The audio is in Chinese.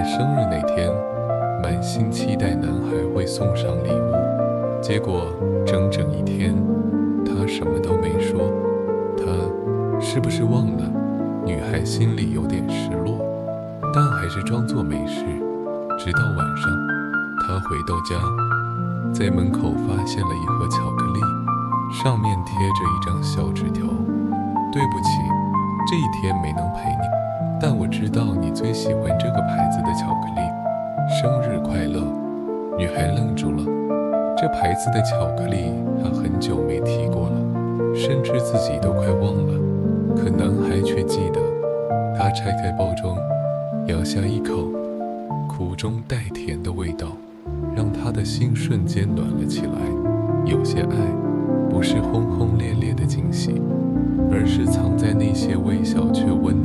生日那天，满心期待男孩会送上礼物，结果整整一天，他什么都没说。他是不是忘了？女孩心里有点失落，但还是装作没事。直到晚上，她回到家，在门口发现了一盒巧克力，上面贴着一张小纸条：对不起，这一天没能陪你，但我知道你最喜欢这个牌子的巧克力，生日快乐。女孩愣住了，这牌子的巧克力她很久没提过了，甚至自己都快忘了。可男孩却记得。他拆开包装，咬下一口，苦中带甜的味道让他的心瞬间暖了起来。有些爱不是轰轰烈烈的惊喜，而是藏在那些微小却温